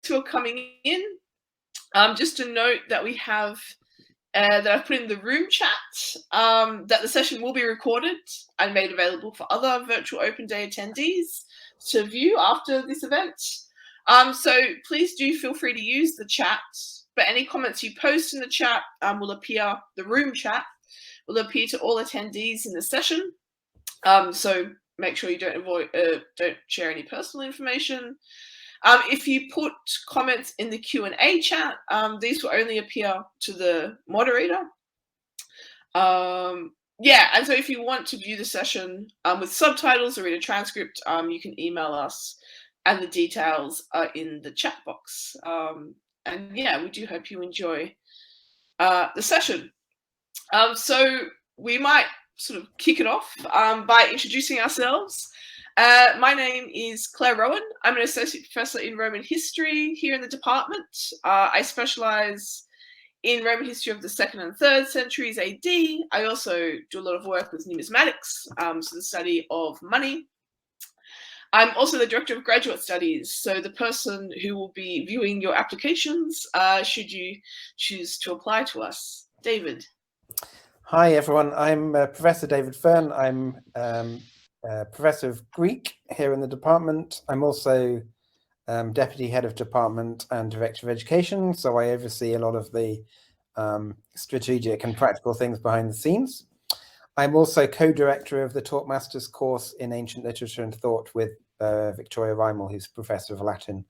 who are coming in, just a note that we have that I've put in the room chat, that the session will be recorded and made available for other virtual open day attendees to view after this event. So please do feel free to use the chat, but any comments you post in the chat will appear, the room chat will appear to all attendees in the session. So make sure you don't share any personal information. If you put comments in the Q&A chat, these will only appear to the moderator. Yeah, and so if you want to view the session with subtitles or read a transcript, you can email us, and the details are in the chat box. And yeah, we do hope you enjoy the session. So we might sort of kick it off by introducing ourselves. My name is Claire Rowan. I'm an associate professor in Roman history here in the department. I specialize in Roman history of the 2nd and 3rd centuries AD. I also do a lot of work with numismatics, so the study of money. I'm also the director of graduate studies, so the person who will be viewing your applications should you choose to apply to us. David. Hi everyone, I'm Professor David Fern. I'm Professor of Greek here in the department. I'm also Deputy Head of Department and Director of Education, so I oversee a lot of the strategic and practical things behind the scenes. I'm also co-director of the Taught Masters course in Ancient Literature and Thought with Victoria Reimel, who's Professor of Latin.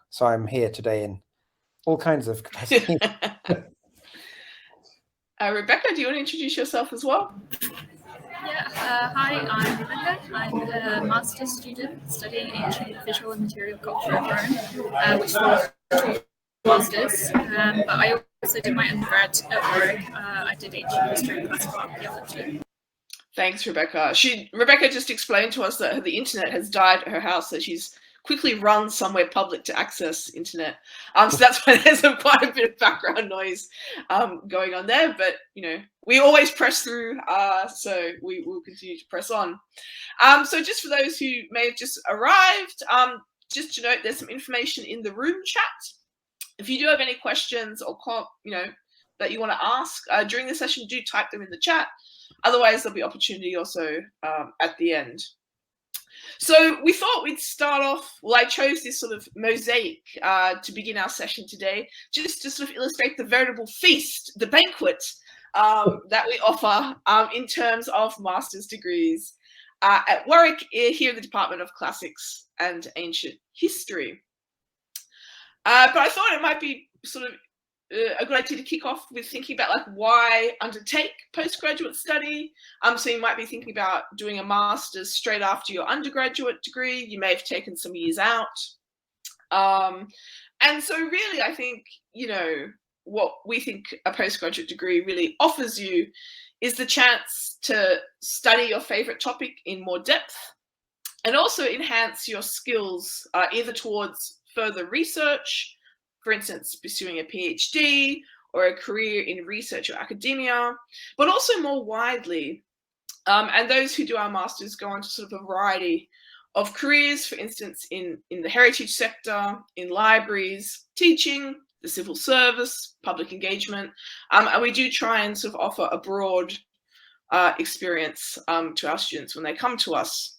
So I'm here today in all kinds of capacities. Rebecca, do you want to introduce yourself as well? Yeah, hi, I'm Rebecca. I'm a master's student studying ancient visual and material culture in Rome, which is masters. But I also did my undergrad at Warwick. I did ancient history and classical archaeology. Thanks, Rebecca. Rebecca just explained to us that the internet has died at her house, so she's quickly run somewhere public to access internet. So that's why there's quite a bit of background noise going on there. But you know, we always press through, so we will continue to press on. So just for those who may have just arrived, just to note, there's some information in the room chat. If you do have any questions or that you want to ask during the session, do type them in the chat. Otherwise, there'll be opportunity also at the end. So we thought we'd start off, well, I chose this sort of mosaic to begin our session today, just to sort of illustrate the veritable feast, the banquet that we offer in terms of master's degrees at Warwick, here in the Department of Classics and Ancient History. But I thought it might be sort of a good idea to kick off with thinking about like why undertake postgraduate study. So you might be thinking about doing a master's straight after your undergraduate degree. You may have taken some years out. And so really, I think, what we think a postgraduate degree really offers you is the chance to study your favorite topic in more depth and also enhance your skills either towards further research, for instance, pursuing a PhD or a career in research or academia, but also more widely. And those who do our masters go on to sort of a variety of careers, for instance, in the heritage sector, in libraries, teaching, the civil service, public engagement. And we do try and sort of offer a broad experience to our students when they come to us.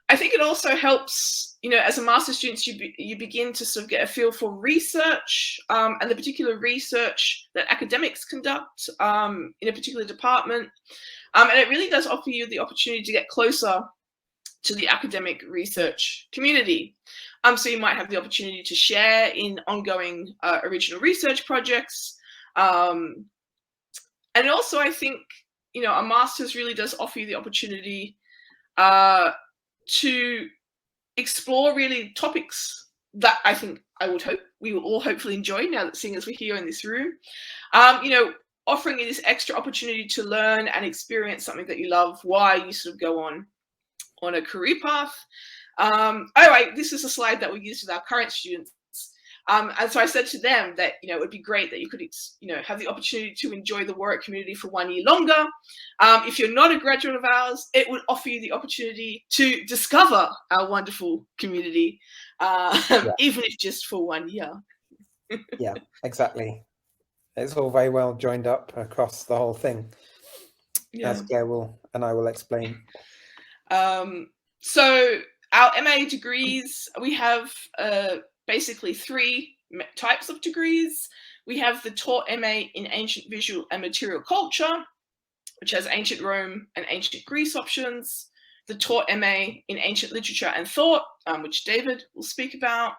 I think it also helps, as a master's student, you begin to sort of get a feel for research and the particular research that academics conduct in a particular department. And it really does offer you the opportunity to get closer to the academic research community. So you might have the opportunity to share in ongoing original research projects. And also, I think, a master's really does offer you the opportunity to explore really topics that I would hope we will all hopefully enjoy now that seeing as we're here in this room. Offering you this extra opportunity to learn and experience something that you love while you sort of go on a career path. All right, this is a slide that we use with our current students. And so I said to them that, it would be great that you could, have the opportunity to enjoy the Warwick community for 1 year longer. If you're not a graduate of ours, it would offer you the opportunity to discover our wonderful community, even if just for 1 year. Yeah, exactly. It's all very well joined up across the whole thing, as Claire and I will explain. So our MA degrees, we have basically 3 types of degrees. We have the taught MA in Ancient Visual and Material Culture, which has Ancient Rome and Ancient Greece options. The taught MA in Ancient Literature and Thought, which David will speak about.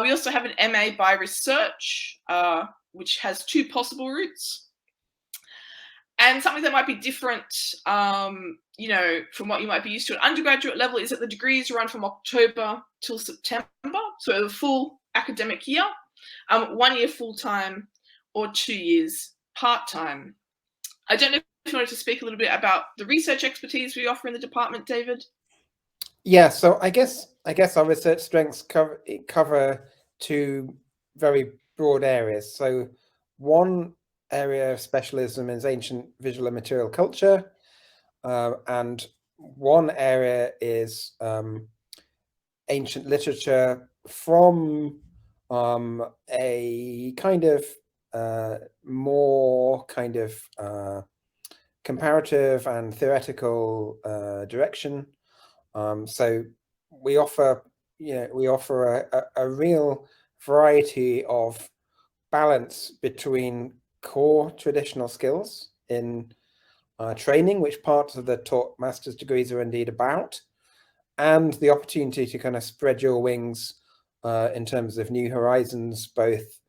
We also have an MA by Research, which has 2 possible routes. And something that might be different, from what you might be used to at undergraduate level is that the degrees run from October till September, so the full academic year, 1 year full-time or 2 years part-time. I don't know if you wanted to speak a little bit about the research expertise we offer in the department, David. Yeah, so I guess our research strengths cover 2 very broad areas. So one area of specialism is ancient visual and material culture, and one area is ancient literature from a kind of more kind of comparative and theoretical direction. So we offer a real variety of balance between core traditional skills in training, which parts of the taught master's degrees are indeed about, and the opportunity to kind of spread your wings in terms of new horizons, both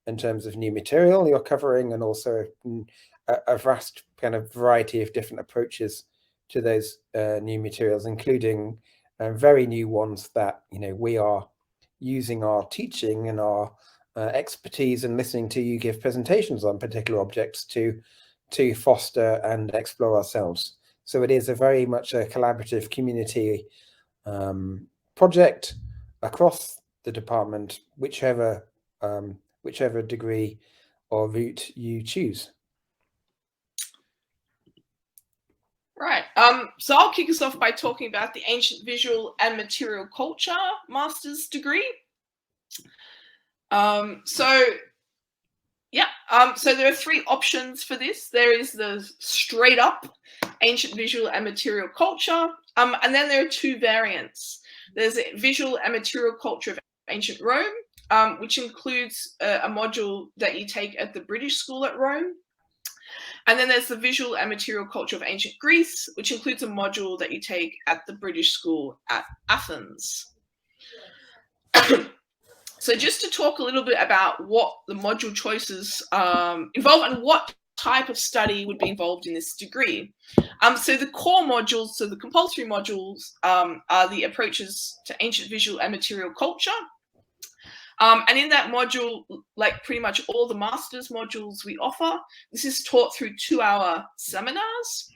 in terms of new material you're covering and also a vast kind of variety of different approaches to those new materials, including very new ones that we are using our teaching and our expertise and listening to you give presentations on particular objects to foster and explore ourselves. So it is a very much a collaborative community project across the department, whichever degree or route you choose. Right. So I'll kick us off by talking about the Ancient Visual and Material Culture master's degree. So there are 3 options for this. There is the straight up Ancient Visual and Material Culture, and then there are 2 variants. There's a Visual and Material Culture of Ancient Rome, which includes a module that you take at the British School at Rome. And then there's the Visual and Material Culture of Ancient Greece, which includes a module that you take at the British School at Athens. So just to talk a little bit about what the module choices involve and what type of study would be involved in this degree. So the core modules, so the compulsory modules, are the approaches to ancient visual and material culture. And in that module, like pretty much all the master's modules we offer, this is taught through 2-hour seminars,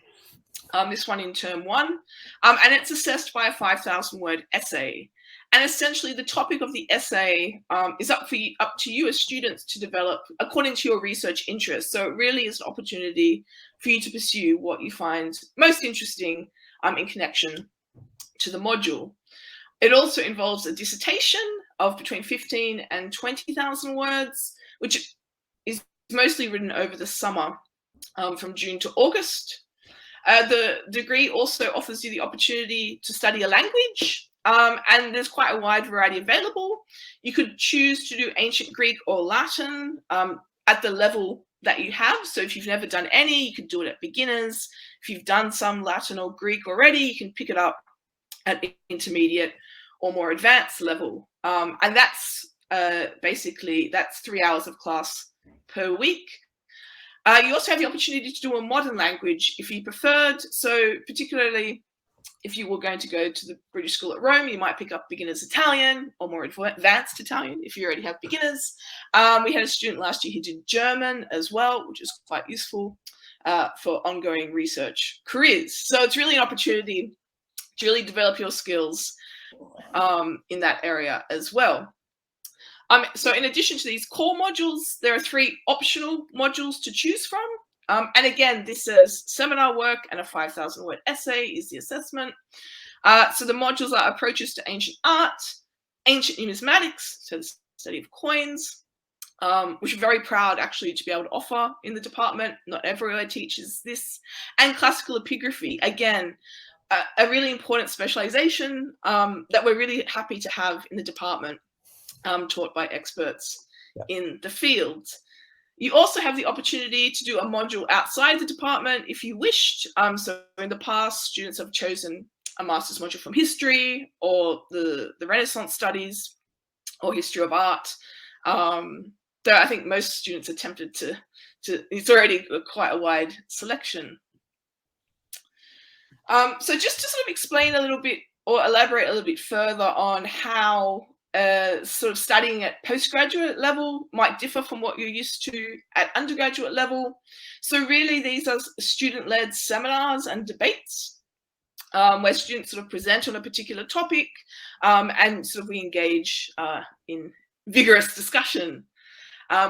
this one in term 1, and it's assessed by a 5,000-word essay. And essentially the topic of the essay is up to you as students to develop according to your research interests. So it really is an opportunity for you to pursue what you find most interesting in connection to the module. It also involves a dissertation of between 15 and 20,000 words, which is mostly written over the summer from June to August. The degree also offers you the opportunity to study a language, and there's quite a wide variety available. You could choose to do ancient Greek or Latin at the level that you have. So if you've never done any, you could do it at beginners. If you've done some Latin or Greek already, you can pick it up at intermediate or more advanced level. And that's basically, that's 3 hours of class per week. You also have the opportunity to do a modern language if you preferred. So particularly if you were going to go to the British School at Rome, you might pick up beginner's Italian or more advanced Italian if you already have beginners. We had a student last year who did German as well, which is quite useful for ongoing research careers. So it's really an opportunity to really develop your skills in that area as well. So in addition to these core modules, there are 3 optional modules to choose from. And again, this is seminar work, and a 5,000-word essay is the assessment. So the modules are approaches to ancient art, ancient numismatics, so the study of coins, which we're very proud actually to be able to offer in the department. Not everywhere teaches this. And classical epigraphy, again, a really important specialization that we're really happy to have in the department, taught by experts in the field. You also have the opportunity to do a module outside the department if you wished. So in the past, students have chosen a master's module from history, or the Renaissance studies, or history of art. Though I think most students are tempted to it's already quite a wide selection. So just to sort of explain a little bit, or elaborate a little bit further on how sort of studying at postgraduate level might differ from what you're used to at undergraduate level. So really, these are student-led seminars and debates, where students sort of present on a particular topic, and sort of we engage in vigorous discussion.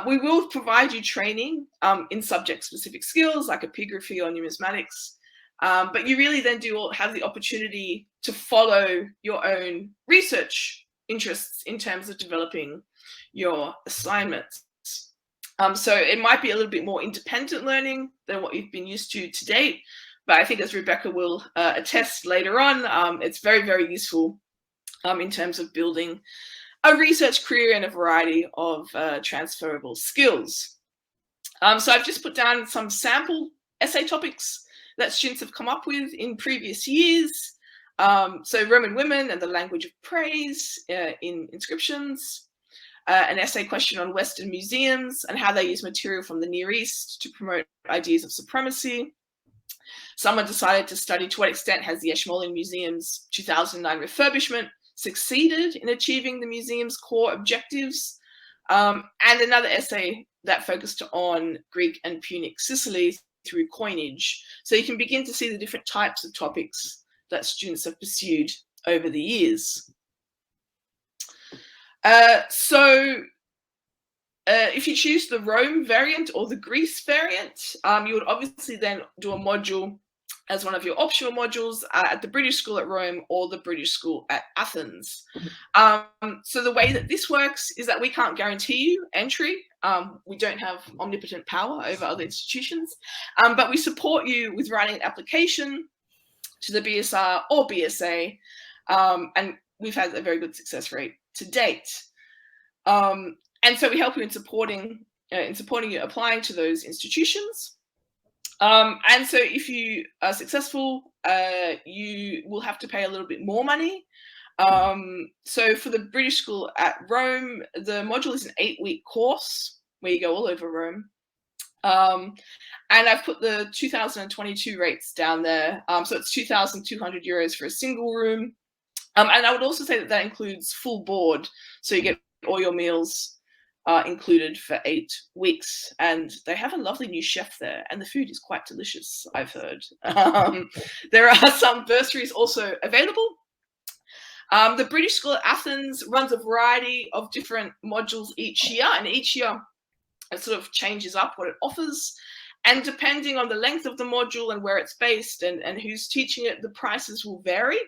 We will provide you training in subject-specific skills like epigraphy or numismatics, but you really then do have the opportunity to follow your own research interests in terms of developing your assignments. So it might be a little bit more independent learning than what you've been used to date, but I think, as Rebecca will attest later on, it's very, very useful in terms of building a research career and a variety of transferable skills. So I've just put down some sample essay topics that students have come up with in previous years. So Roman women and the language of praise in inscriptions, an essay question on Western museums and how they use material from the Near East to promote ideas of supremacy. Someone decided to study to what extent has the Ashmolean Museum's 2009 refurbishment succeeded in achieving the museum's core objectives, and another essay that focused on Greek and Punic Sicily through coinage. So you can begin to see the different types of topics that students have pursued over the years. If you choose the Rome variant or the Greece variant, you would obviously then do a module as one of your optional modules at the British School at Rome or the British School at Athens. So the way that this works is that we can't guarantee you entry. We don't have omnipotent power over other institutions, but we support you with writing an application to the BSR or BSA, and we've had a very good success rate to date. And so we help you in supporting you applying to those institutions. And so if you are successful, you will have to pay a little bit more money. So for the British School at Rome, the module is an 8-week course where you go all over Rome. And I've put the 2022 rates down there. So it's €2,200 for a single room. And I would also say that that includes full board. So you get all your meals included for 8 weeks. And they have a lovely new chef there. And the food is quite delicious, I've heard. There are some bursaries also available. The British School at Athens runs a variety of different modules each year. And each year it sort of changes up what it offers. And depending on the length of the module and where it's based and who's teaching it, the prices will vary.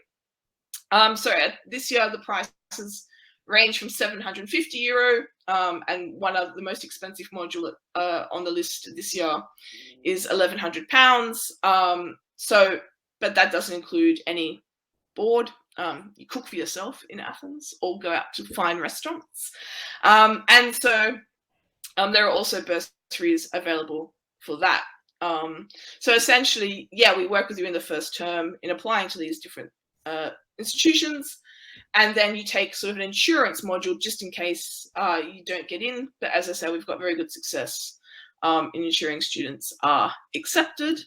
So this year, the prices range from €750, and one of the most expensive module on the list this year is £1,100. But that doesn't include any board. You cook for yourself in Athens or go out to fine restaurants. And so there are also bursaries available for that. So essentially, yeah, we work with you in the first term in applying to these different institutions, and then you take sort of an insurance module just in case you don't get in. But as I say, we've got very good success in ensuring students are accepted.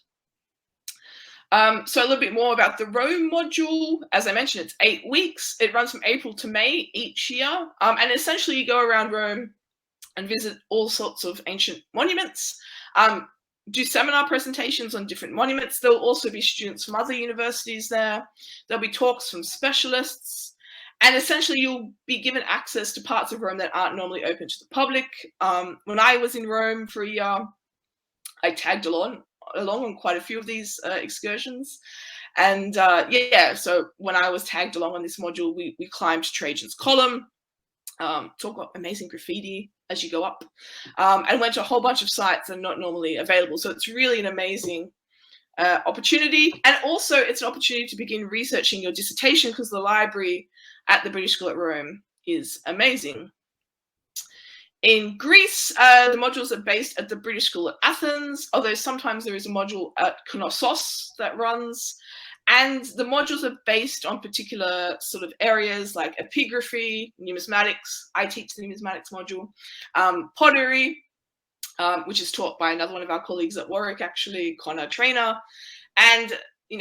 So a little bit more about the Rome module. As I mentioned, it's 8 weeks. It runs from April to May each year. And essentially you go around Rome and visit all sorts of ancient monuments, do seminar presentations on different monuments. There'll also be students from other universities there. There'll be talks from specialists. And essentially, you'll be given access to parts of Rome that aren't normally open to the public. When I was in Rome for a year, I tagged along on quite a few of these excursions. And so when I was tagged along on this module, we climbed Trajan's Column, talk about amazing graffiti as you go up, and went to a whole bunch of sites that are not normally available. So it's really an amazing opportunity. And also it's an opportunity to begin researching your dissertation, because the library at the British School at Rome is amazing. In Greece, the modules are based at the British School at Athens, although sometimes there is a module at Knossos that runs. And the modules are based on particular sort of areas like epigraphy, numismatics. I teach the numismatics module, pottery, which is taught by another one of our colleagues at Warwick, actually, Connor Trainer. And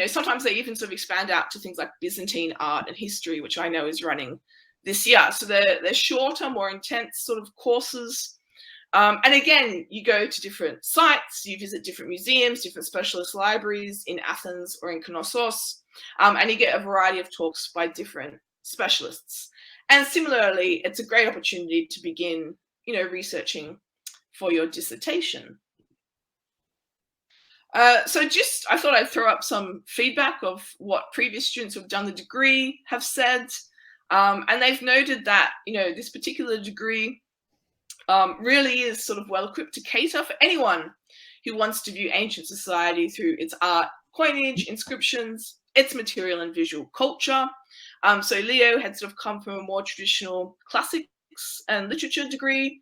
sometimes they even sort of expand out to things like Byzantine art and history, which I know is running this year. So they're shorter, more intense sort of courses. And again, you go to different sites, you visit different museums, different specialist libraries in Athens or in Knossos, and you get a variety of talks by different specialists. And similarly, it's a great opportunity to begin, researching for your dissertation. So I thought I'd throw up some feedback of what previous students who've done the degree have said. And they've noted that, this particular degree really is sort of well equipped to cater for anyone who wants to view ancient society through its art, coinage, inscriptions, its material and visual culture. So Leo had sort of come from a more traditional classics and literature degree,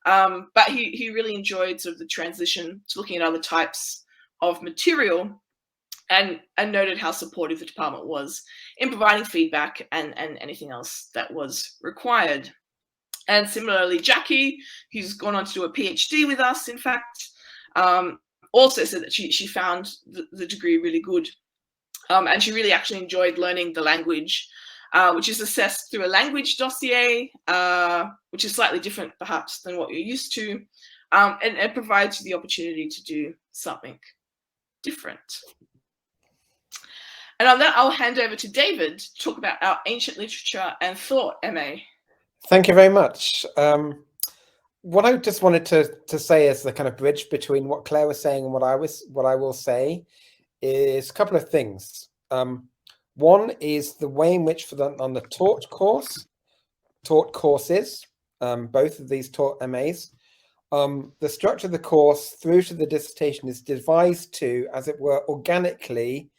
but he really enjoyed sort of the transition to looking at other types of material, and noted how supportive the department was in providing feedback and anything else that was required. And similarly, Jackie, who's gone on to do a PhD with us, in fact, also said that she found the degree really good. And she really actually enjoyed learning the language, which is assessed through a language dossier, which is slightly different perhaps than what you're used to. And it provides you the opportunity to do something different. And on that, I'll hand over to David to talk about our Ancient Literature and Thought MA. Thank you very much. What I just wanted to say as the kind of bridge between what Claire was saying and what I will say is a couple of things. One is the way in which on the taught courses, both of these taught MAs, the structure of the course through to the dissertation is devised to, as it were, organically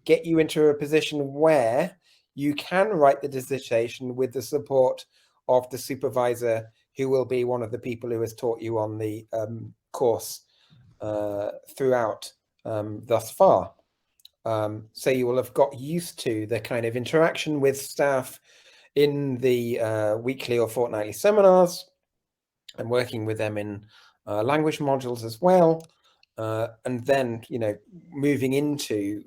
get you into a position where you can write the dissertation with the support of the supervisor, who will be one of the people who has taught you on the course throughout thus far. So you will have got used to the kind of interaction with staff in the weekly or fortnightly seminars, and working with them in language modules as well, and then moving into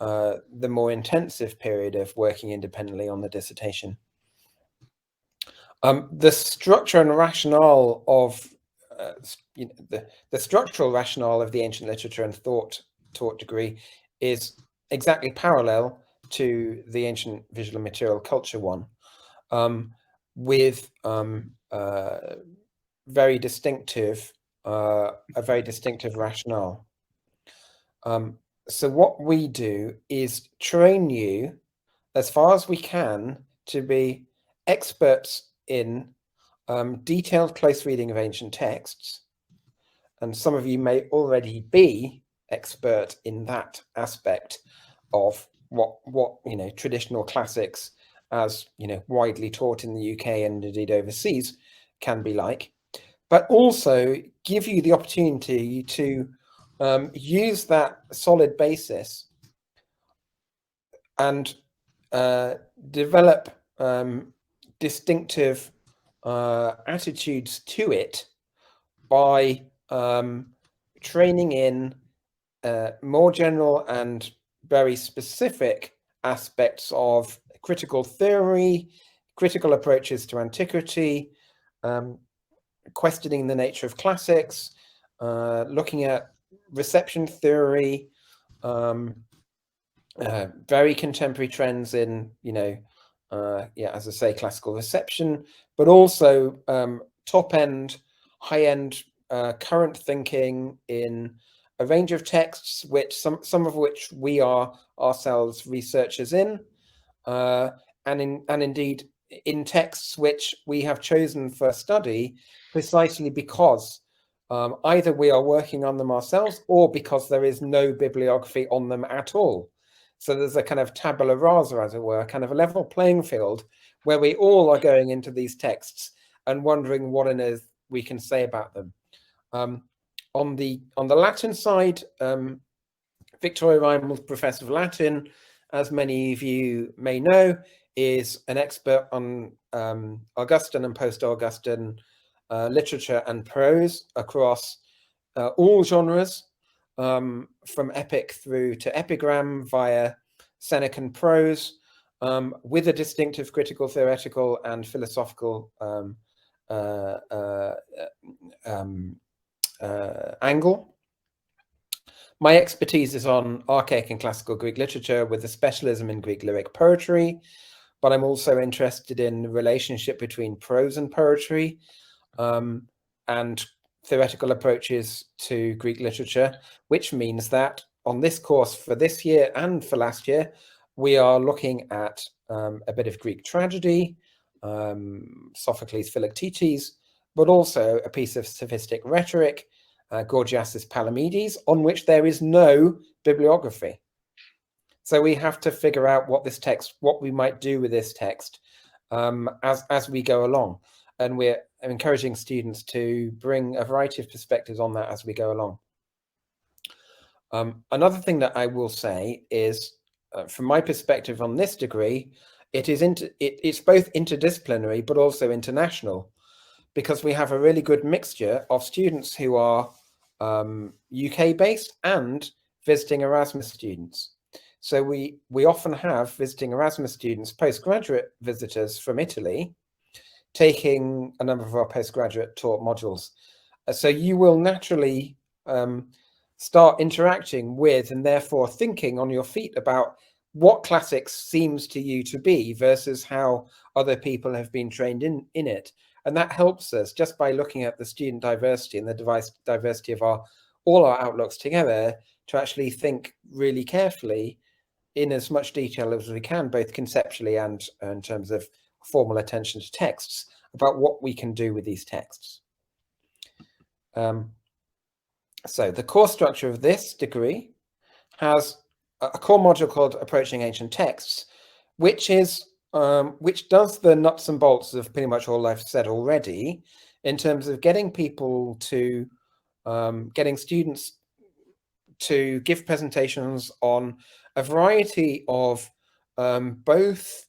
the more intensive period of working independently on the dissertation. The structure and rationale of the structural rationale of the ancient literature and thought taught degree is exactly parallel to the ancient visual and material culture one, with a very distinctive rationale. So what we do is train you as far as we can to be experts in detailed close reading of ancient texts, and some of you may already be expert in that aspect of what traditional classics, as widely taught in the UK and indeed overseas, can be like, but also give you the opportunity to use that solid basis and develop distinctive attitudes to it by training in more general and very specific aspects of critical theory, critical approaches to antiquity, questioning the nature of classics, looking at reception theory, very contemporary trends in as I say, classical reception, but also top-end, high-end current thinking in a range of texts, which some of which we are ourselves researchers in, and indeed in texts which we have chosen for study precisely because either we are working on them ourselves or because there is no bibliography on them at all. So there's a kind of tabula rasa, as it were, kind of a level playing field where we all are going into these texts and wondering what on earth we can say about them. On the Latin side, Victoria Reimels, Professor of Latin, as many of you may know, is an expert on Augustan and post-Augustan literature and prose across all genres, from epic through to epigram via Senecan prose, with a distinctive critical, theoretical, and philosophical angle. My expertise is on archaic and classical Greek literature with a specialism in Greek lyric poetry, but I'm also interested in the relationship between prose and poetry, and theoretical approaches to Greek literature, which means that on this course for this year and for last year, we are looking at a bit of Greek tragedy, Sophocles' Philoctetes, but also a piece of sophistic rhetoric, Gorgias's Palamedes, on which there is no bibliography. So we have to figure out what we might do with this text as we go along. And we're encouraging students to bring a variety of perspectives on that as we go along. Another thing that I will say is, from my perspective on this degree, it's both interdisciplinary but also international, because we have a really good mixture of students who are UK based and visiting Erasmus students. So we often have visiting Erasmus students, postgraduate visitors from Italy, taking a number of our postgraduate taught modules. So you will naturally start interacting with and therefore thinking on your feet about what classics seems to you to be versus how other people have been trained in it. And that helps us just by looking at the student diversity and the diversity of all our outlooks together to actually think really carefully in as much detail as we can, both conceptually and in terms of formal attention to texts, about what we can do with these texts. So the core structure of this degree has a core module called Approaching Ancient Texts, which does the nuts and bolts of pretty much all I've said already, in terms of getting people to, getting students to give presentations on a variety of both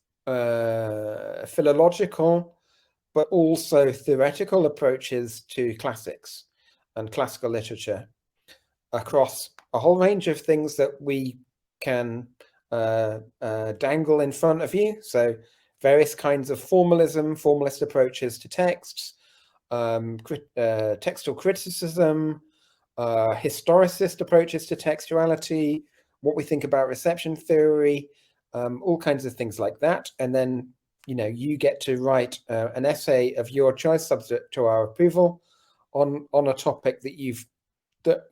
philological but also theoretical approaches to classics and classical literature across a whole range of things that we can dangle in front of you. So various kinds of formalist approaches to texts, textual criticism, historicist approaches to textuality, what we think about reception theory, all kinds of things like that. And then, you get to write an essay of your choice, subject to our approval, on a topic that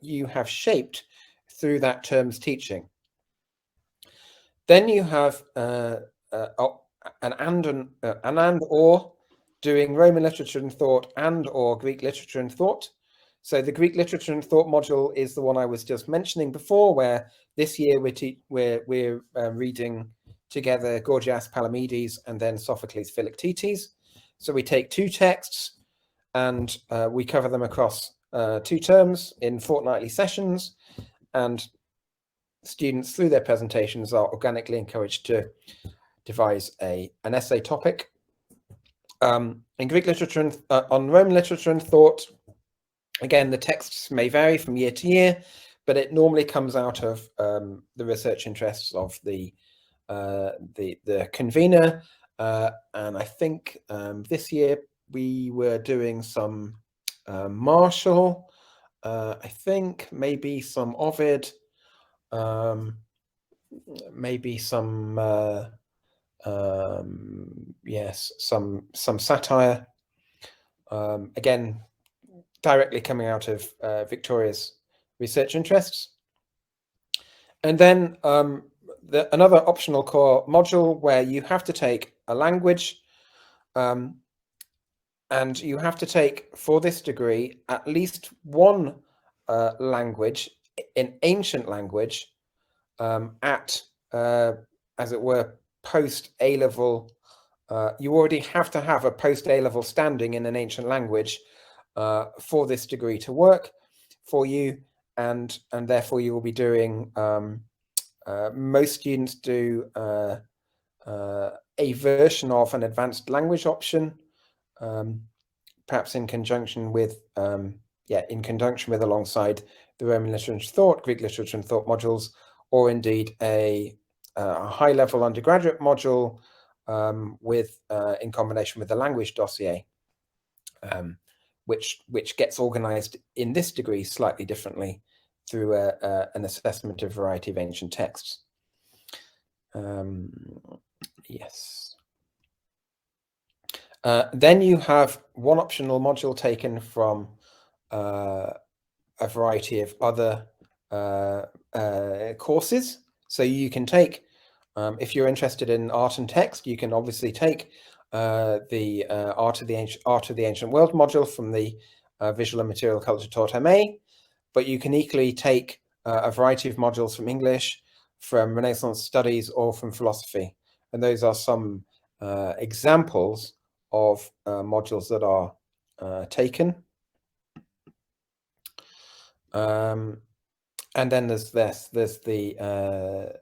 you have shaped through that term's teaching. Then you have an and/or doing Roman literature and thought and/or Greek literature and thought. So the Greek literature and thought module is the one I was just mentioning before, where this year we're reading together Gorgias Palamedes and then Sophocles Philoctetes. So we take two texts and we cover them across 2 terms in fortnightly sessions, and students through their presentations are organically encouraged to devise an essay topic. In Greek literature and on Roman literature and thought, again, the texts may vary from year to year, but it normally comes out of the research interests of the convener. And I think this year we were doing some Marshall, I think maybe some Ovid, maybe some yes, some satire, again, directly coming out of Victoria's research interests. And then another optional core module where you have to take a language, and you have to take, for this degree, at least one language, an ancient language, at, as it were, post A-level. You already have to have a post A-level standing in an ancient language for this degree to work for you, and therefore you will be doing, most students do a version of an advanced language option, perhaps in conjunction with, alongside the Roman literature and thought, Greek literature and thought modules, or indeed a high-level undergraduate module with in combination with the language dossier, which gets organized in this degree slightly differently through an assessment of a variety of ancient texts. Yes. Then you have one optional module taken from a variety of other courses. So you can take, if you're interested in art and text, you can obviously take the art of the ancient world module from the visual and material culture taught MA, but you can equally take a variety of modules from English, from Renaissance studies, or from philosophy. And those are some examples of modules that are taken. And then there's the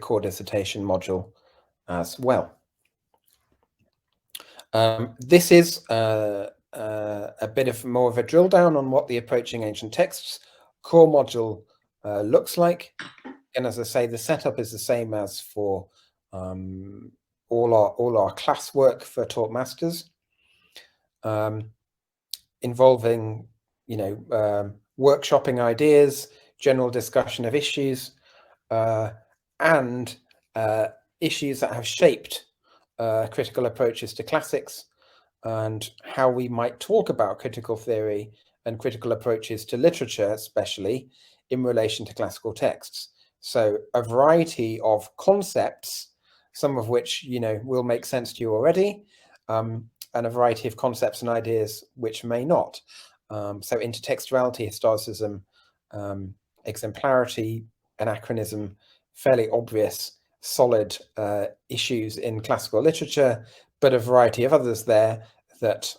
core dissertation module as well. This is a bit of more of a drill down on what the Approaching Ancient Texts core module looks like. And as I say, the setup is the same as for all our classwork for taught masters, involving, workshopping ideas, general discussion of issues, and issues that have shaped critical approaches to classics, and how we might talk about critical theory and critical approaches to literature, especially in relation to classical texts. So a variety of concepts, some of which, will make sense to you already, and a variety of concepts and ideas which may not. So intertextuality, historicism, exemplarity, anachronism, fairly obvious, solid issues in classical literature, but a variety of others there that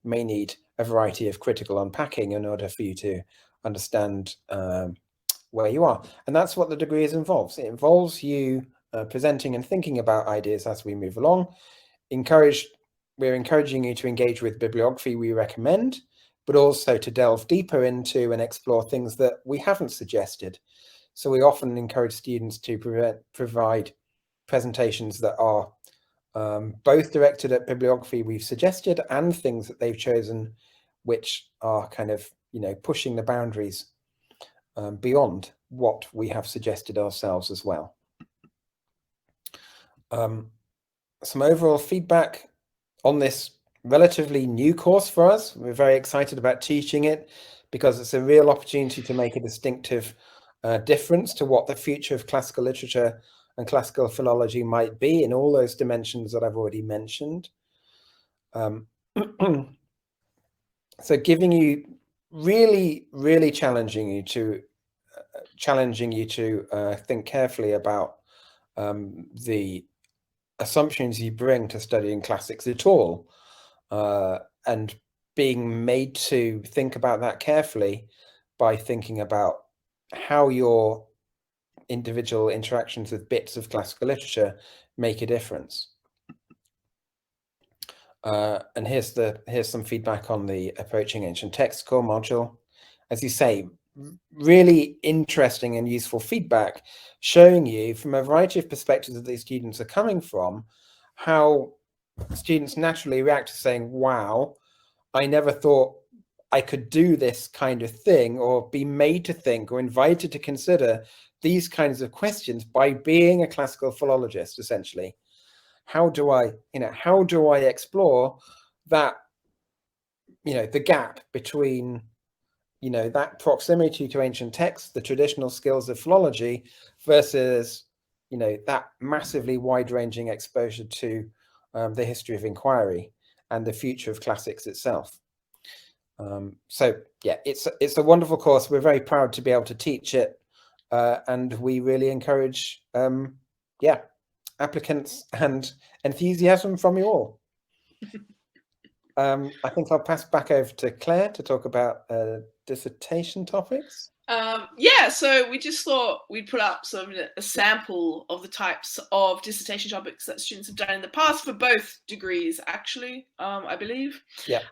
may need a variety of critical unpacking in order for you to understand where you are. And that's what the degree involves. It involves you presenting and thinking about ideas as we move along. We're encouraging you to engage with bibliography we recommend, but also to delve deeper into and explore things that we haven't suggested. So we often encourage students to provide presentations that are both directed at bibliography we've suggested and things that they've chosen, which are kind of, pushing the boundaries beyond what we have suggested ourselves as well. Some overall feedback on this relatively new course for us. We're very excited about teaching it because it's a real opportunity to make a distinctive difference to what the future of classical literature and classical philology might be in all those dimensions that I've already mentioned. So giving you really challenging you to think carefully about the assumptions you bring to studying classics at all, and being made to think about that carefully by thinking about how your individual interactions with bits of classical literature make a difference. And here's some feedback on the Approaching Ancient Texts core module. As you say, really interesting and useful feedback, showing you from a variety of perspectives that these students are coming from, how students naturally react to saying, wow, I never thought I could do this kind of thing, or be made to think or invited to consider these kinds of questions by being a classical philologist, essentially. how do I explore that, the gap between, that proximity to ancient texts, the traditional skills of philology, versus, that massively wide-ranging exposure to the history of inquiry and the future of classics itself. So yeah, it's a wonderful course. We're very proud to be able to teach it, and we really encourage applicants and enthusiasm from you all. I think I'll pass back over to Claire to talk about dissertation topics. Yeah, so we just thought we'd put up sort of a sample of the types of dissertation topics that students have done in the past for both degrees, actually, I believe. Yeah.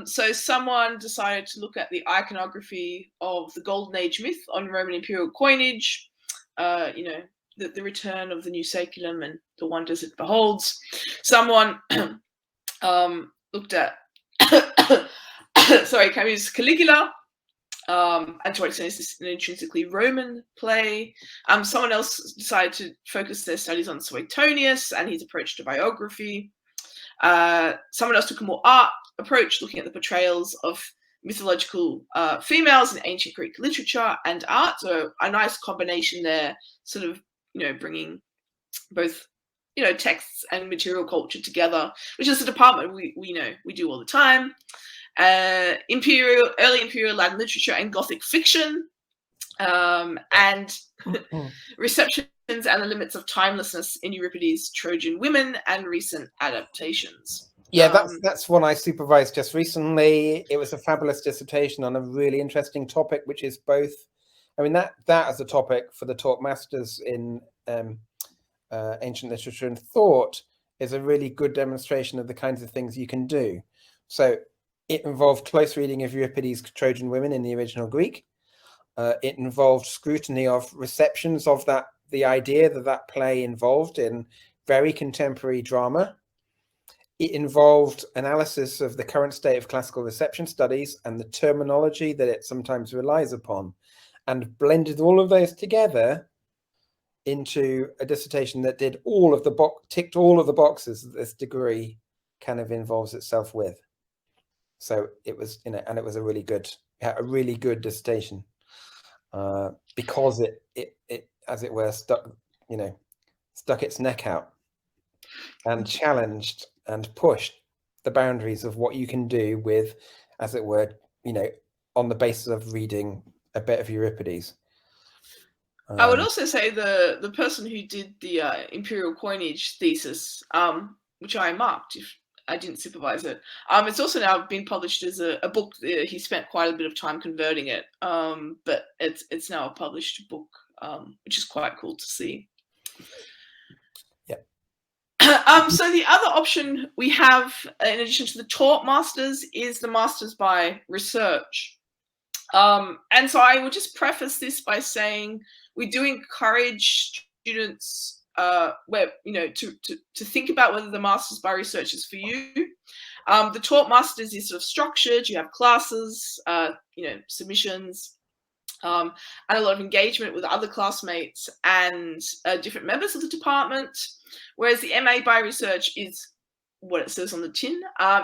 So someone decided to look at the iconography of the Golden Age myth on Roman imperial coinage, the return of the new saeculum and the wonders it beholds. Someone looked at Camus' Caligula, and to what extent is this an intrinsically Roman play. Someone else decided to focus their studies on Suetonius and his approach to biography. Someone else took a more art approach, looking at the portrayals of mythological females in ancient Greek literature and art. So a nice combination there, sort of, bringing both texts and material culture together, which is a department we do all the time. Early imperial Latin literature and Gothic fiction, and receptions and the limits of timelessness in Euripides' Trojan Women and recent adaptations. Yeah, that's one I supervised just recently. It was a fabulous dissertation on a really interesting topic, which is both. I mean, that as a topic for the Talk Masters in ancient literature and thought is a really good demonstration of the kinds of things you can do. So it involved close reading of Euripides' Trojan Women in the original Greek. It involved scrutiny of receptions of the idea that play involved in very contemporary drama. It involved analysis of the current state of classical reception studies and the terminology that it sometimes relies upon, and blended all of those together into a dissertation that did ticked all of the boxes that this degree kind of involves itself with. So it was, and it was a really good dissertation, because it as it were stuck its neck out and challenged and pushed the boundaries of what you can do with, as it were, on the basis of reading a bit of Euripides. I would also say the person who did the imperial coinage thesis, which I marked if I didn't supervise it, it's also now been published as a book. He spent quite a bit of time converting it, but it's now a published book, which is quite cool to see. So the other option we have, in addition to the Talk Masters, is the Masters by Research. And so I would just preface this by saying we do encourage students to think about whether the Masters by Research is for you. The Talk Masters is sort of structured. You have classes, submissions, and a lot of engagement with other classmates and different members of the department. Whereas the MA by Research is what it says on the tin.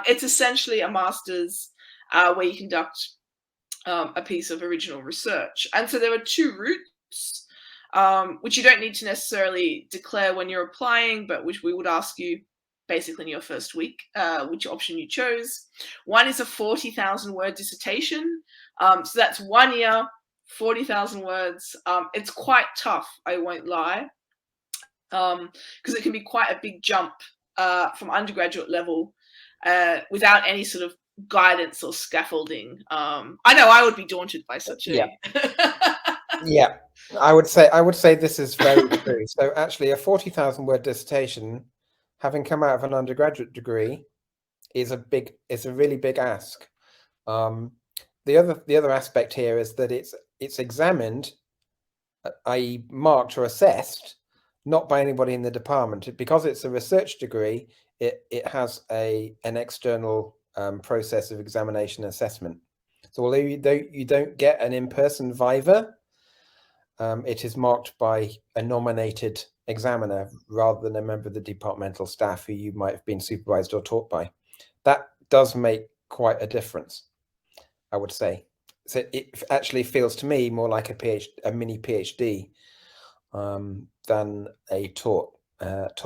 It's essentially a master's where you conduct a piece of original research. And so there are two routes, which you don't need to necessarily declare when you're applying, but which we would ask you basically in your first week, which option you chose. One is a 40,000 word dissertation. So that's 1 year, 40,000 words. It's quite tough, I won't lie, because it can be quite a big jump from undergraduate level without any sort of guidance or scaffolding. I know I would be daunted by such a yeah, I would say this is very true. So actually a 40,000 word dissertation, having come out of an undergraduate degree, is a really big ask. The other aspect here is that it's examined, i.e. marked or assessed, not by anybody in the department. Because it's a research degree, it has an external process of examination and assessment. So although you don't get an in-person viva, it is marked by a nominated examiner rather than a member of the departmental staff who you might have been supervised or taught by. That does make quite a difference, I would say. So it actually feels to me more like a mini PhD than a taught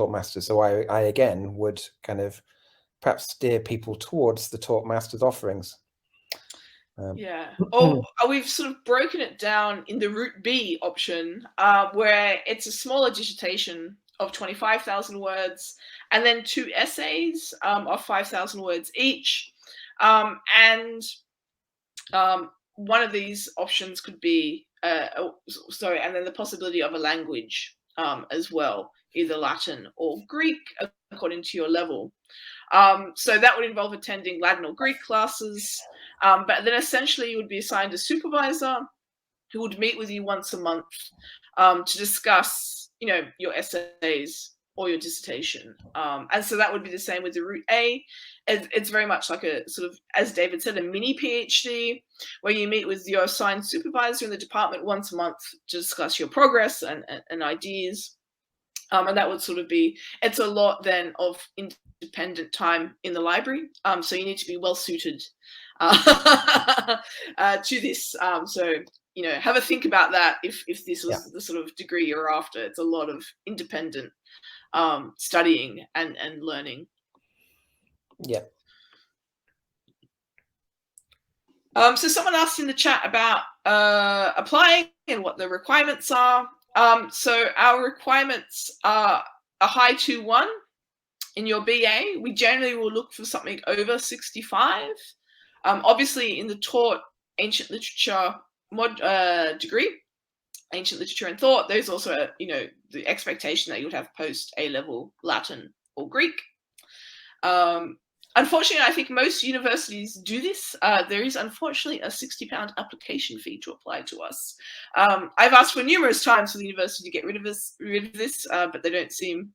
master. So I again would kind of perhaps steer people towards the taught master's offerings. Yeah. We've sort of broken it down in the Route B option, where it's a smaller dissertation of 25,000 words, and then 2 essays of 5,000 words each. And one of these options could be, and then the possibility of a language as well, either Latin or Greek, according to your level. So that would involve attending Latin or Greek classes, but then essentially you would be assigned a supervisor who would meet with you once a month to discuss, your essays or your dissertation. And so that would be the same with the Route A. It's very much like a sort of, as David said, a mini PhD, where you meet with your assigned supervisor in the department once a month to discuss your progress and ideas. And that would sort of be, it's a lot then of independent time in the library. So you need to be well suited to this. So, have a think about that if this was the sort of degree you're after. It's a lot of independent studying and learning. Yeah. So someone asked in the chat about applying and what the requirements are. So our requirements are a high 2-1 in your BA. We generally will look for something over 65. Obviously, in the taught ancient literature degree, ancient literature and thought, there's also the expectation that you would have post A-level Latin or Greek. Unfortunately, I think most universities do this. There is unfortunately a £60 application fee to apply to us. I've asked for numerous times for the university to get rid of this, but they don't seem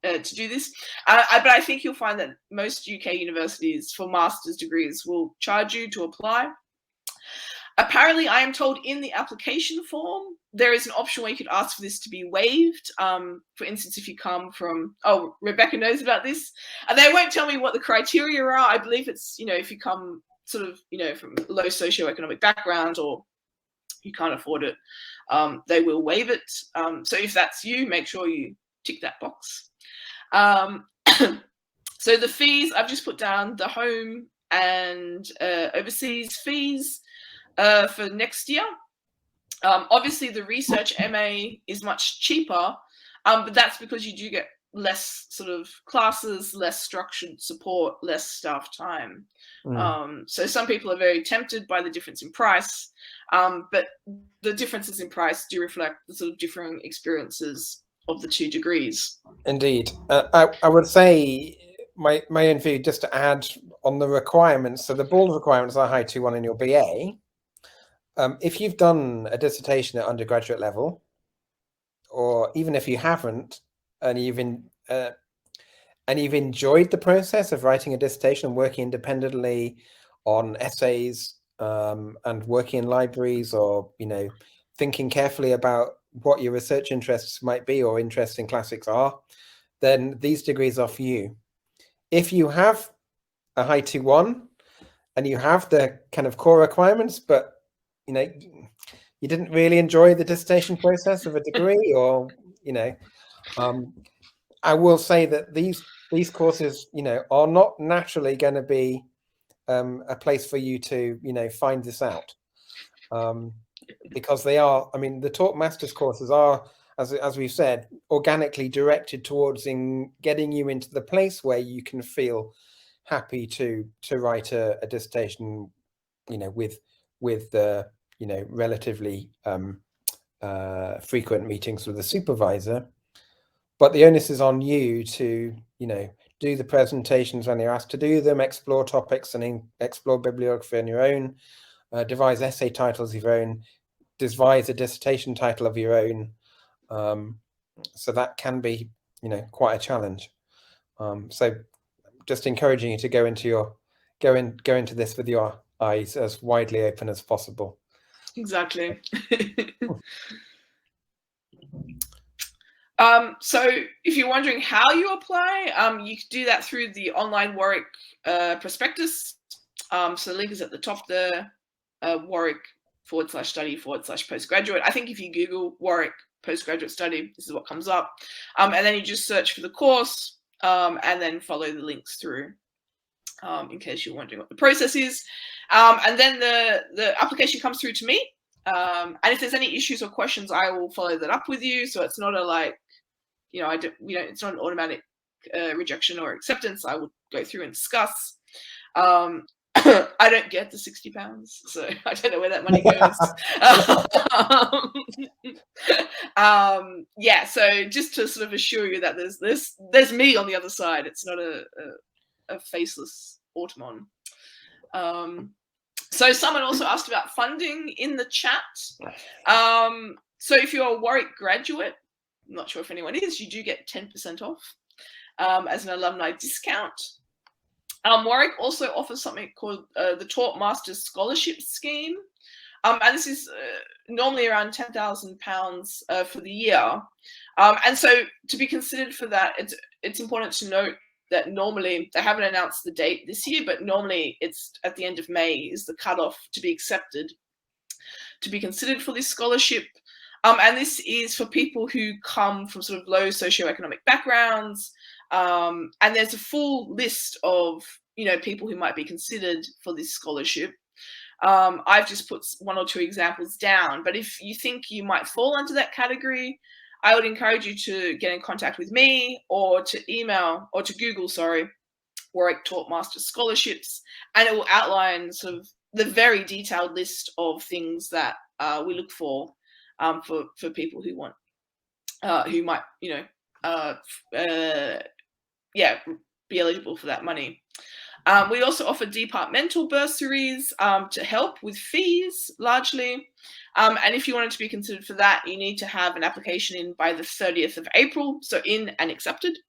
to do this. But I think you'll find that most UK universities for master's degrees will charge you to apply. Apparently, I am told in the application form, there is an option where you could ask for this to be waived. For instance, if you come from, Rebecca knows about this. They won't tell me what the criteria are. I believe it's, if you come sort of, from a low socioeconomic background or you can't afford it, they will waive it. So if that's you, make sure you tick that box. So the fees, I've just put down the home and overseas fees for next year. Obviously, the research MA is much cheaper, but that's because you do get less sort of classes, less structured support, less staff time. So some people are very tempted by the difference in price, but the differences in price do reflect the sort of differing experiences of the 2 degrees. Indeed. I would say my own view, just to add on the requirements. So the board requirements are high 2-1 in your BA. If you've done a dissertation at undergraduate level, or even if you haven't, and you've enjoyed the process of writing a dissertation and working independently on essays and working in libraries, or thinking carefully about what your research interests might be or interests in classics are, then these degrees are for you. If you have a high 2-1 and you have the kind of core requirements, but you didn't really enjoy the dissertation process of a degree, or I will say that these courses are not naturally going to be a place for you to find this out, because they are, the taught master's courses are, as we've said, organically directed towards getting you into the place where you can feel happy to write a dissertation with the relatively frequent meetings with the supervisor. But the onus is on you to do the presentations when you're asked to do them, explore topics and explore bibliography on your own, devise essay titles of your own, devise a dissertation title of your own. So that can be quite a challenge. So just encouraging you to go into this with your eyes as widely open as possible. Exactly. So if you're wondering how you apply, you can do that through the online Warwick prospectus. So the link is at the top there, Warwick/study/postgraduate. I think if you Google Warwick postgraduate study, this is what comes up. And then you just search for the course and then follow the links through in case you're wondering what the process is. And then the application comes through to me. And if there's any issues or questions, I will follow that up with you. So it's not a like, it's not an automatic rejection or acceptance. I would go through and discuss. I don't get the £60, so I don't know where that money goes. Yeah, so just to sort of assure you that there's me on the other side. It's not a faceless Automon. So someone also asked about funding in the chat. So if you're a Warwick graduate, I'm not sure if anyone is, you do get 10% off as an alumni discount. Warwick also offers something called the Taught Masters Scholarship Scheme. And this is normally around £10,000 for the year. And so to be considered for that, it's important to note that normally, they haven't announced the date this year, but normally it's at the end of May is the cutoff to be accepted, to be considered for this scholarship. And this is for people who come from sort of low socioeconomic backgrounds. And there's a full list of, people who might be considered for this scholarship. I've just put one or two examples down, but if you think you might fall into that category, I would encourage you to get in contact with me or to email or to Google, Warwick Taught Master Scholarships, and it will outline sort of the very detailed list of things that we look for people who want, who might, be eligible for that money. We also offer departmental bursaries to help with fees largely. And if you wanted to be considered for that, you need to have an application in by the 30th of April, so in and accepted.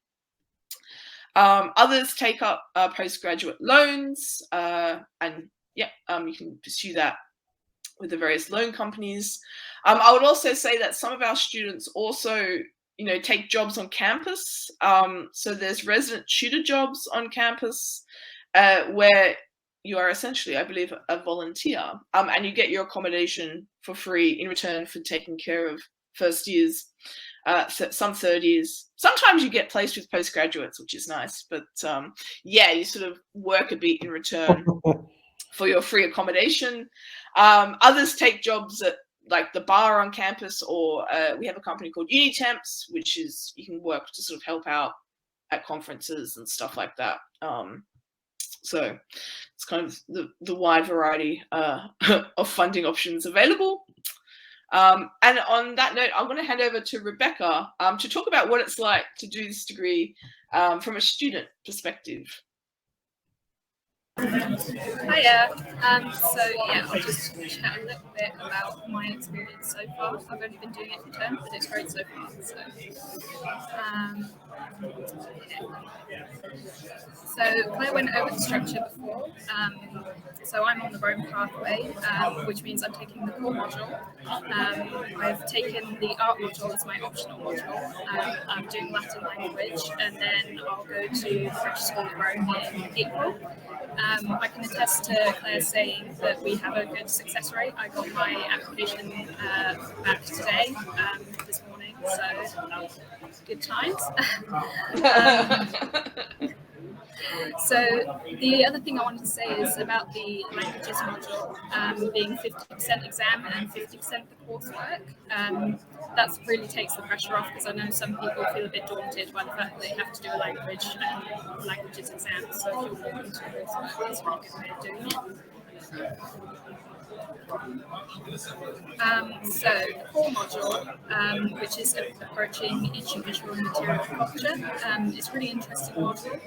Others take up postgraduate loans, and you can pursue that with the various loan companies. I would also say that some of our students also, take jobs on campus. So there's resident tutor jobs on campus where you are essentially, I believe, a volunteer, and you get your accommodation for free in return for taking care of first years, some third years. Sometimes you get placed with postgraduates, which is nice, but you sort of work a bit in return for your free accommodation. Others take jobs at like the bar on campus, or we have a company called Unitemps, which is you can work to sort of help out at conferences and stuff like that. So it's kind of the wide variety of funding options available. And on that note, I'm going to hand over to Rebecca to talk about what it's like to do this degree from a student perspective. Hiya. I'll just chat a little bit about my experience so far. I've only been doing it for term, but it's great so far. So Claire went over the structure before. So I'm on the Rome pathway, which means I'm taking the core module. I've taken the art module as my optional module. I'm doing Latin language, and then I'll go to the British School of Rome in April. I can attest to Claire saying that we have a good success rate. I got my application back today, this morning, so good times. So the other thing I wanted to say is about the languages module being 50% exam and 50% the coursework. That really takes the pressure off, because I know some people feel a bit daunted by the fact that they have to do a languages exam. So if you're walking to the coursework, it's a really good way of doing it. So the core module, which is Approaching Ancient Visual and Material Culture, it's a really interesting module.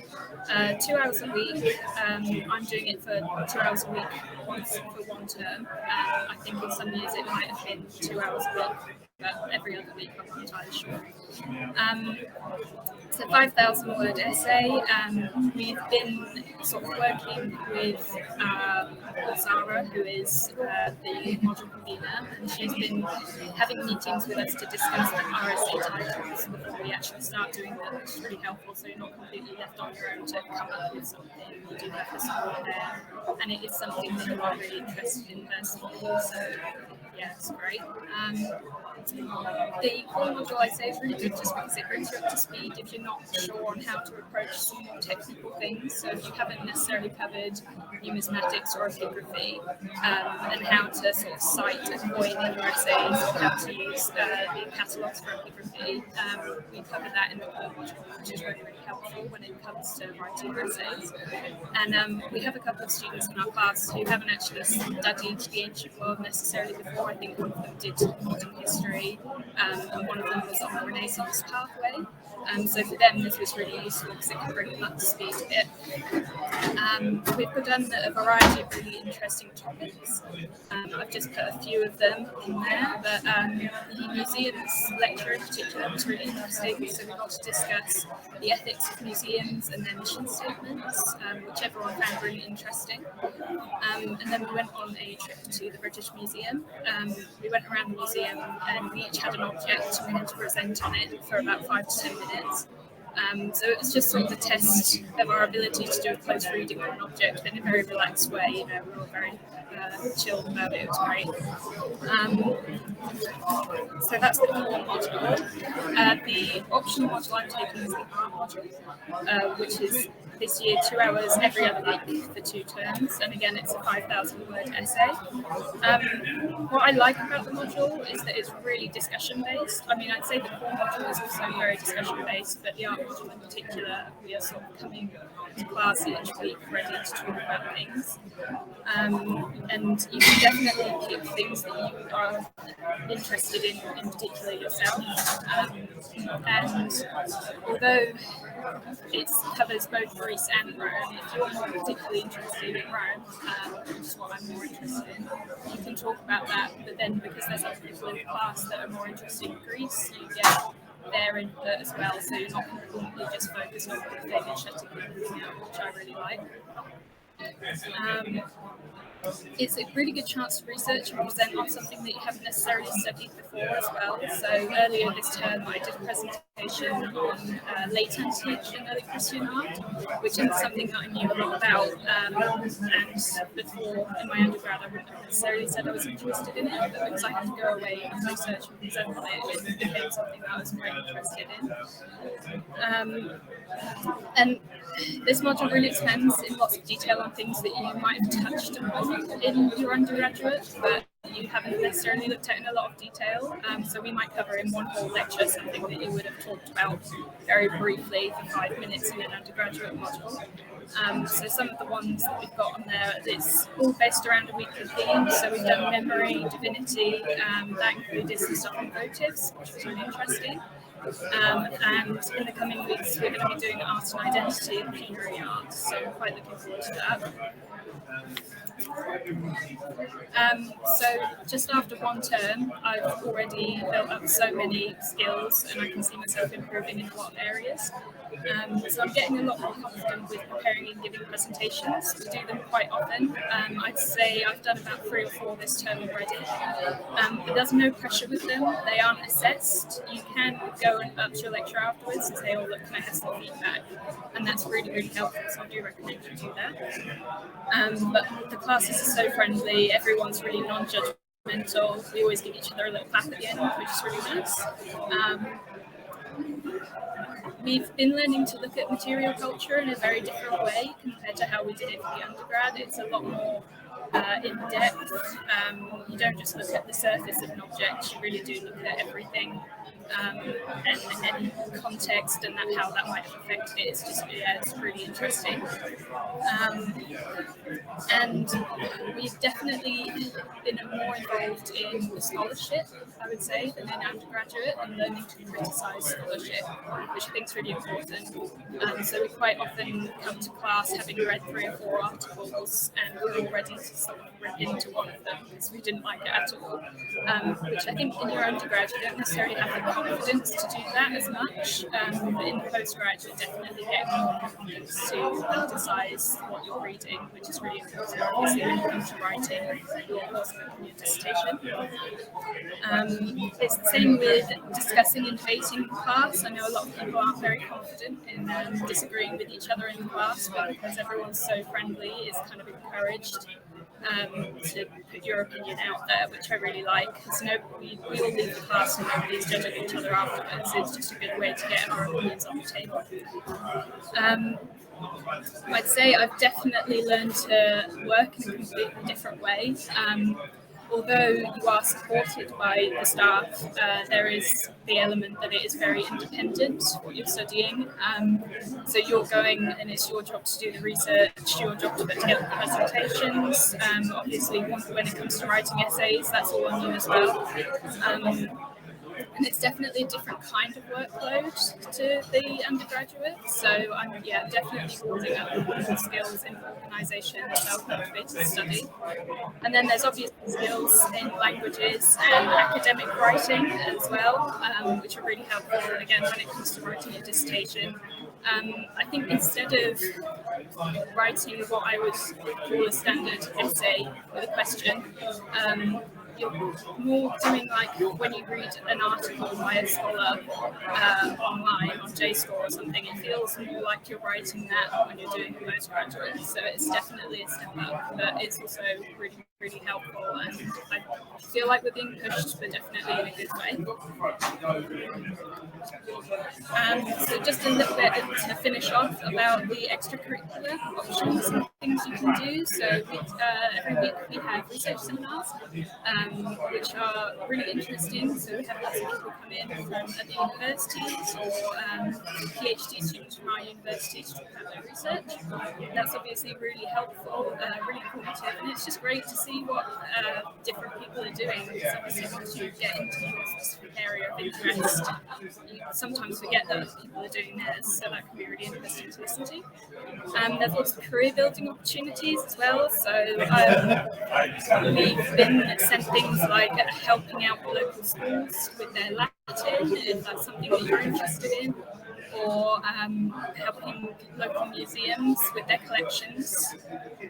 2 hours a week. I'm doing it for 2 hours a week for one term. I think in some years it might have been 2 hours a week but every other week, I'm not entirely sure. It's a 5,000-word essay. We've been sort of working with Zara, who is the module convener, and she's been having meetings with us to discuss the RSA titles before we actually start doing them, which is really helpful, so you're not completely left on your own to come up with something. You do have the support there, and it is something that you are really interested in personally, so yeah, it's great. The core module, I'd say, is really good just because it brings you up to speed if you're not sure on how to approach some more technical things. So if you haven't necessarily covered numismatics or epigraphy, and how to sort of cite a coin in your essays, and how to use the catalogues for epigraphy, we cover that in the core module, which is really, really helpful when it comes to writing your essays. And we have a couple of students in our class who haven't actually studied the ancient world necessarily before. I think one of them did modern history, and one of them was on the Renaissance pathway. So for them, this was really useful because it could bring them up to speed a bit. We've done a variety of really interesting topics. I've just put a few of them in there, but the museums lecture in particular was really interesting. So we got to discuss the ethics of museums and their mission statements, which everyone found really interesting. And then we went on a trip to the British Museum. We went around the museum and we each had an object and we had to present on it for about 5 to 10 minutes. So it was just sort of a test of our ability to do a close reading on an object in a very relaxed way. You know, we were all very chilled about it. It was great. So that's the core module. The optional module I'm taking is the art module, which is this year 2 hours every other week for 2 terms, and again it's a 5,000-word essay. What I like about the module is that it's really discussion based. I mean, I'd say the core module is also very discussion based, but the art module in particular, we are sort of coming to class each week ready to talk about things. And you can definitely pick things that you are interested in particular yourself. And although it covers both Greece and Rome, if you're more particularly interested in Rome, which is what I'm more interested in, you can talk about that, but then because there's other people in the class that are more interested in Greece, you get their input as well, so you're not completely just focused on what they've been shutting everything out, which I really like. It's a really good chance to research and present on something that you haven't necessarily studied before as well. So earlier this term I did a presentation on late antique and early Christian art, which is something that I knew a lot about, and before in my undergrad I wouldn't have necessarily said I was interested in it, but because I had to go away and research and present on it, it became something that I was quite interested in. And this module really expands in lots of detail on things that you might have touched upon in your undergraduate, but you haven't necessarily looked at in a lot of detail. So we might cover in one whole lecture something that you would have talked about very briefly for 5 minutes in an undergraduate module. So some of the ones that we've got on there, it's all based around a weekly theme. So we've done memory, divinity, that included some stuff on votives, which was really interesting. And in the coming weeks, we're going to be doing art and identity and funerary art, so I'm quite looking forward to that. So just after 1 term, I've already built up so many skills and I can see myself improving in a lot of areas. So I'm getting a lot more confident with preparing and giving presentations. To do them quite often. I'd say I've done about 3 or 4 this term already. But there's no pressure with them. They aren't assessed. You can go up to your lecturer afterwards and say, oh look, can I have some feedback? And that's really, really helpful, so I do recommend you do that. But the classes are so friendly, everyone's really non-judgmental. We always give each other a little clap at the end, which is really nice. We've been learning to look at material culture in a very different way compared to how we did it for the undergrad. It's a lot more in depth. You don't just look at the surface of an object, you really do look at everything and any context and how that might have affected it. It's just, it's really interesting. And we've definitely been more involved in the scholarship, I would say, than in undergraduate, and learning to criticise scholarship, which I think is really important. So we quite often come to class having read 3 or 4 articles, and we're all ready to sort of rip into one of them because we didn't like it at all. Which I think in your undergrad you don't necessarily have the confidence to do that as much, but in the postgraduate definitely get more confidence to emphasise what you're reading, which is really important, obviously, when it comes to writing your coursework and your dissertation. It's the same with discussing and debating in class. I know a lot of people aren't very confident in disagreeing with each other in class, but because everyone's so friendly, it's kind of encouraged to put your opinion out there, which I really like, because we all leave the class and nobody's judging each other afterwards. It's just a good way to get our opinions on the table. I'd say I've definitely learned to work in a completely different way. Although you are supported by the staff, there is the element that it is very independent, what you're studying. So you're going and it's your job to do the research, your job to put together the presentations. Obviously, when it comes to writing essays, that's all on you as well. And it's definitely a different kind of workload to the undergraduate. So I'm definitely building up more skills in organisation and self-motivated study. And then there's obviously skills in languages and academic writing as well, which are really helpful, again, when it comes to writing a dissertation. I think instead of writing what I would call a standard essay with a question, you're more doing like when you read an article by a scholar online on JSTOR or something, it feels more like you're writing that when you're doing a postgraduate. So it's definitely a step up, but it's also really, really helpful. And I feel like we're being pushed, but definitely in a good way. So just a little bit to finish off about the extracurricular options and things you can do. So every week we have research seminars, which are really interesting. So we have lots of people come in from other universities or PhD students from our university to talk about their research. That's obviously really helpful, really informative, and it's just great to see what different people are doing. Because obviously once you get into your specific area of interest, you sometimes forget that other people are doing theirs, so that can be really interesting to listen to. There's also career building opportunities as well. So we've been sent things like helping out local schools with their Latin, if that's something that you're interested in, or helping local museums with their collections.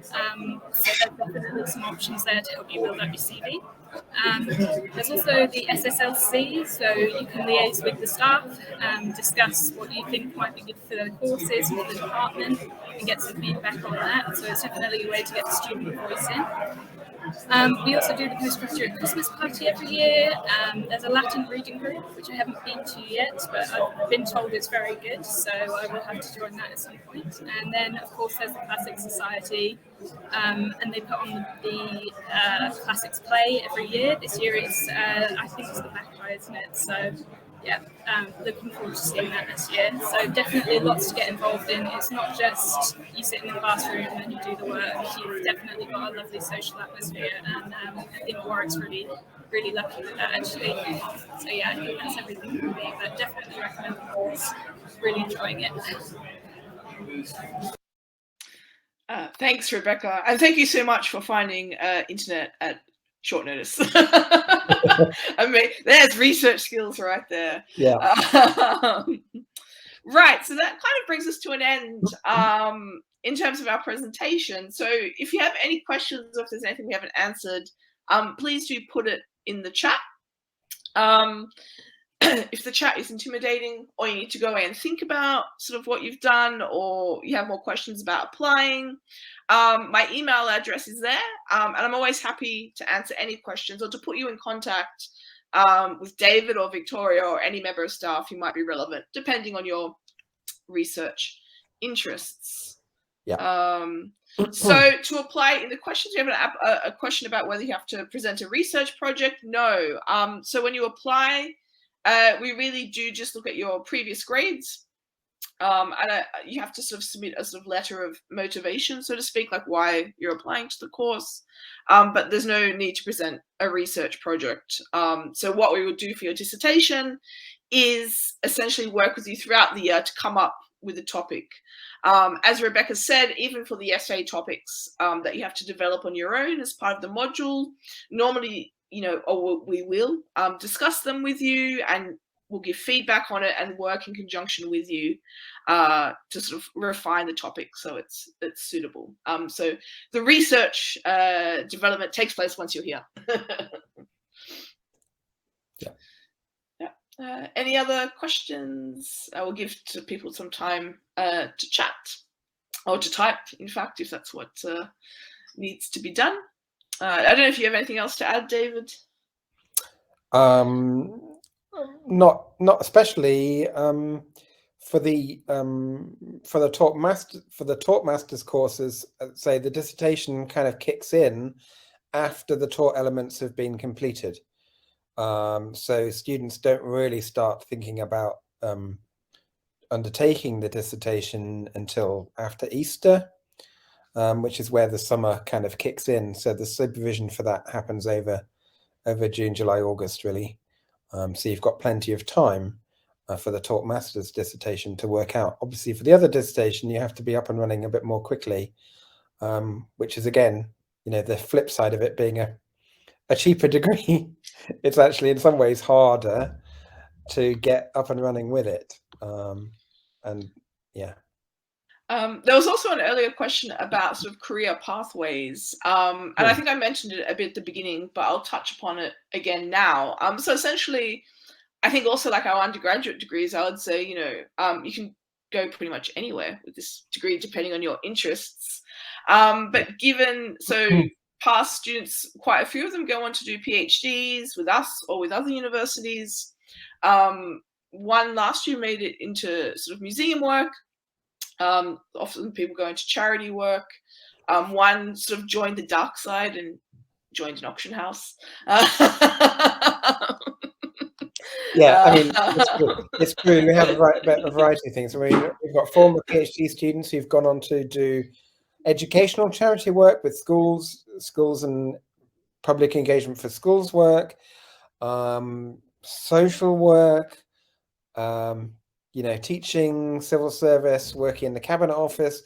So there's definitely some options there to help you build up your CV. There's also the SSLC, so you can liaise with the staff, discuss what you think might be good for the courses and for the department, and get some feedback on that. So it's definitely a way to get the student voice in. We also do the postgraduate Christmas party every year. There's a Latin reading group, which I haven't been to yet, but I've been told it's very good, so I will have to join that at some point. And then, of course, there's the Classics Society, and they put on the Classics play every year. This year it's, I think it's the Baccarat, isn't it? So, yeah, looking forward to seeing that this year. So definitely lots to get involved in. It's not just you sit in the classroom and you do the work. You've definitely got a lovely social atmosphere, and I think Warwick's really, really lucky with that actually. So yeah, I think that's everything from me, but definitely recommend the course. Really enjoying it. Thanks, Rebecca, and thank you so much for finding internet at short notice. I mean, there's research skills right there. Yeah. Right, so that kind of brings us to an end in terms of our presentation. So if you have any questions or if there's anything we haven't answered, please do put it in the chat. If the chat is intimidating, or you need to go away and think about sort of what you've done, or you have more questions about applying, my email address is there, and I'm always happy to answer any questions or to put you in contact with David or Victoria or any member of staff who might be relevant, depending on your research interests. Yeah. So to apply in the questions, we have a question about whether you have to present a research project. No. So when you apply, we really do just look at your previous grades. You have to sort of submit a sort of letter of motivation, so to speak, like why you're applying to the course. But there's no need to present a research project. So what we will do for your dissertation is essentially work with you throughout the year to come up with a topic. As Rebecca said, even for the essay topics that you have to develop on your own as part of the module, normally, or we will discuss them with you, and we'll give feedback on it and work in conjunction with you to sort of refine the topic so it's suitable. So the research development takes place once you're here. Any other questions? I will give to people some time to chat or to type, in fact, if that's what needs to be done. I don't know if you have anything else to add, David. Not especially. For the talk masters courses, say the dissertation kind of kicks in after the taught elements have been completed. So students don't really start thinking about undertaking the dissertation until after Easter, which is where the summer kind of kicks in. So the supervision for that happens over June, July, August, really. So you've got plenty of time for the taught master's dissertation to work out. Obviously, for the other dissertation, you have to be up and running a bit more quickly, which is, again, the flip side of it being a cheaper degree. It's actually in some ways harder to get up and running with it. And yeah. There was also an earlier question about sort of career pathways. And I think I mentioned it a bit at the beginning, but I'll touch upon it again now. So essentially, I think also like our undergraduate degrees, I would say, you can go pretty much anywhere with this degree, depending on your interests. But past students, quite a few of them go on to do PhDs with us or with other universities. One last year made it into sort of museum work. Often people go into charity work. One sort of joined the dark side and joined an auction house. Yeah, I mean, it's true. We have a variety of things. I mean, we've got former PhD students who've gone on to do educational charity work with schools and public engagement for schools work, social work, teaching, civil service, working in the cabinet office,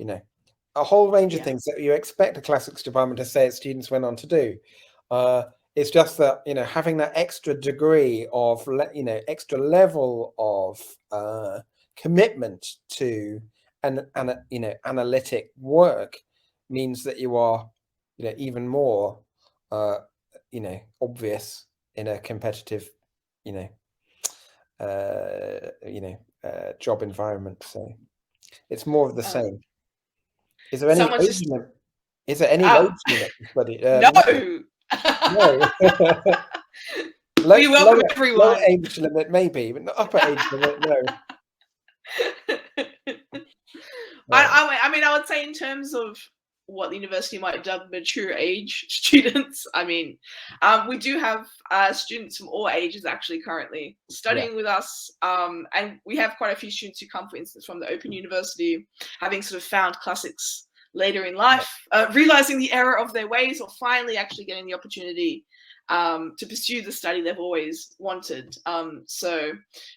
a whole range of things that you expect a classics department to say its students went on to do. It's just that, having that extra degree of, extra level of commitment to analytic work means that you are, even more, obvious in a competitive, job environment. So it's more of the same. Is there any age limit? Is there any age limit? No. No. We welcome everyone. Low age limit maybe, but not upper age limit. No. I mean, I would say in terms of what the university might dub mature age students. I mean, we do have students from all ages actually currently studying with us, and we have quite a few students who come, for instance, from the Open University, having sort of found classics later in life, realizing the error of their ways, or finally actually getting the opportunity to pursue the study they've always wanted.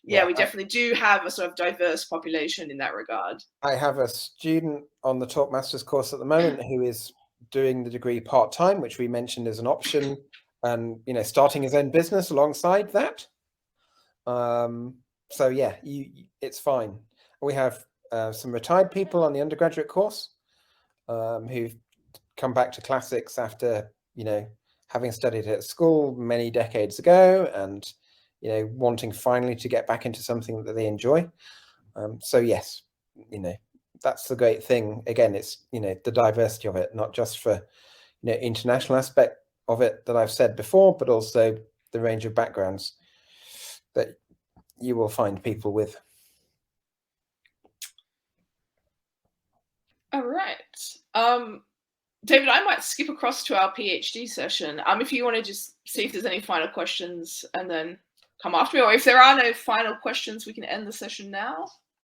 We definitely do have a sort of diverse population in that regard. I have a student on the Talk Masters course at the moment who is doing the degree part-time, which we mentioned as an option, and starting his own business alongside that. It's fine. We have some retired people on the undergraduate course who've come back to classics after having studied at school many decades ago, and wanting finally to get back into something that they enjoy. Yes, that's the great thing. Again, it's the diversity of it, not just for international aspect of it that I've said before, but also the range of backgrounds that you will find people with. All right. David, I might skip across to our PhD session. If you want to just see if there's any final questions, and then come after me, or if there are no final questions, we can end the session now.